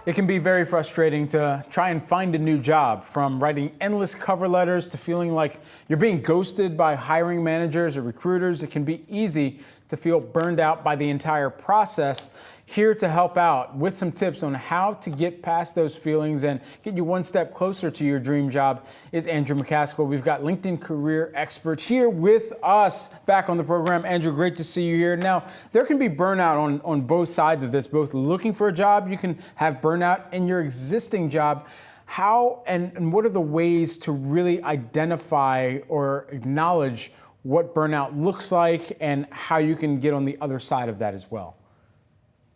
It can be very frustrating to try and find a new job, from writing endless cover letters to feeling like you're being ghosted by hiring managers or recruiters. It can be easy to feel burned out by the entire process. Here to help out with some tips on how to get past those feelings and get you one step closer to your dream job is Andrew McCaskill. We've got LinkedIn career expert here with us back on the program. Andrew, great to see you here. Now, there can be burnout on both sides of this, both looking for a job, you can have burnout in your existing job. How and what are the ways to really identify or acknowledge what burnout looks like and how you can get on the other side of that as well?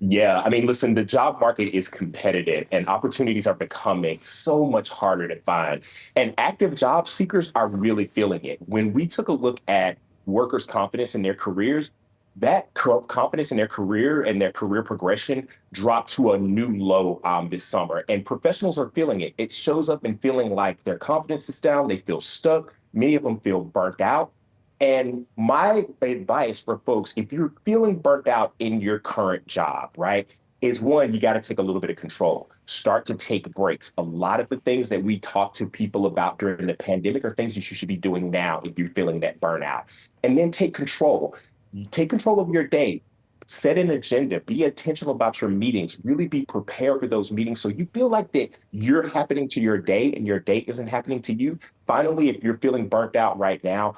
Yeah, I mean, listen, the job market is competitive and opportunities are becoming so much harder to find. And active job seekers are really feeling it. When we took a look at workers' confidence in their careers, that confidence in their career and their career progression dropped to a new low this summer. And professionals are feeling it. It shows up in feeling like their confidence is down, they feel stuck, many of them feel burnt out. And my advice for folks, if you're feeling burnt out in your current job, right, is one, you got to take a little bit of control. Start to take breaks. A lot of the things that we talk to people about during the pandemic are things that you should be doing now if you're feeling that burnout. And then take control. You take control of your day. Set an agenda. Be intentional about your meetings. Really be prepared for those meetings so you feel like that you're happening to your day and your day isn't happening to you. Finally, if you're feeling burnt out right now,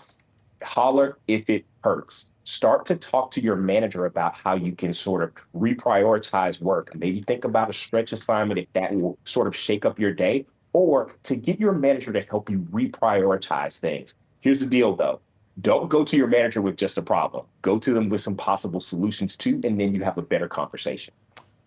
holler if it hurts. Start to talk to your manager about how you can sort of reprioritize work. Maybe think about a stretch assignment if that will sort of shake up your day, or to get your manager to help you reprioritize things. Here's the deal though. Don't go to your manager with just a problem. Go to them with some possible solutions too, and then you have a better conversation.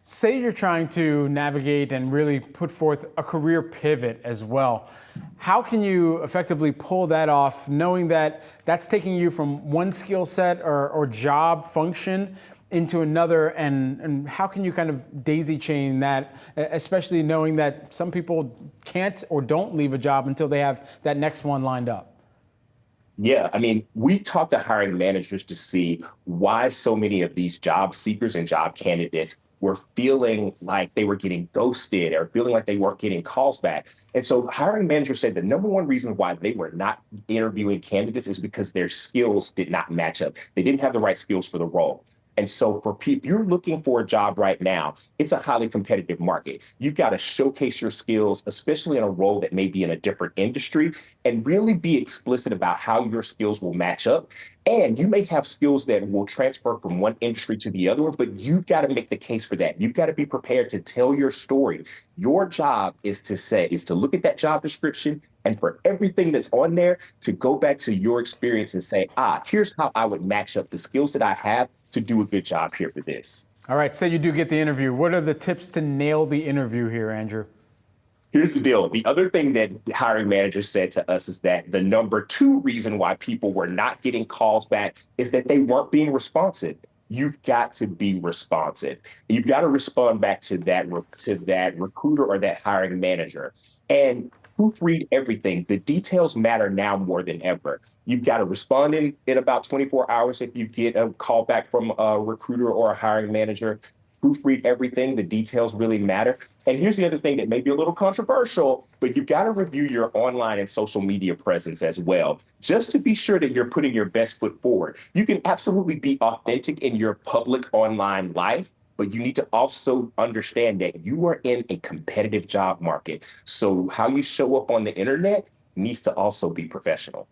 Say you're trying to navigate and really put forth a career pivot as well. How can you effectively pull that off, knowing that that's taking you from one skill set or job function into another, and how can you kind of daisy chain that, especially knowing that some people can't or don't leave a job until they have that next one lined up? Yeah, I mean, we talked to hiring managers to see why so many of these job seekers and job candidates were feeling like they were getting ghosted or feeling like they weren't getting calls back. And so hiring managers said the number one reason why they were not interviewing candidates is because their skills did not match up. They didn't have the right skills for the role. And so for people, if you're looking for a job right now, it's a highly competitive market. You've got to showcase your skills, especially in a role that may be in a different industry, and really be explicit about how your skills will match up. And you may have skills that will transfer from one industry to the other one, but you've got to make the case for that. You've got to be prepared to tell your story. Your job is to look at that job description and for everything that's on there to go back to your experience and say, here's how I would match up the skills that I have to do a good job here for this. All right, say you do get the interview. What are the tips to nail the interview here, Andrew? Here's the deal. The other thing that the hiring manager said to us is that the number two reason why people were not getting calls back is that they weren't being responsive. You've got to be responsive. You've got to respond back to that recruiter or that hiring manager. And proofread everything. The details matter now more than ever. You've got to respond in about 24 hours if you get a call back from a recruiter or a hiring manager. Proofread everything. The details really matter. And here's the other thing that may be a little controversial, but you've got to review your online and social media presence as well, just to be sure that you're putting your best foot forward. You can absolutely be authentic in your public online life, but you need to also understand that you are in a competitive job market. So how you show up on the internet needs to also be professional.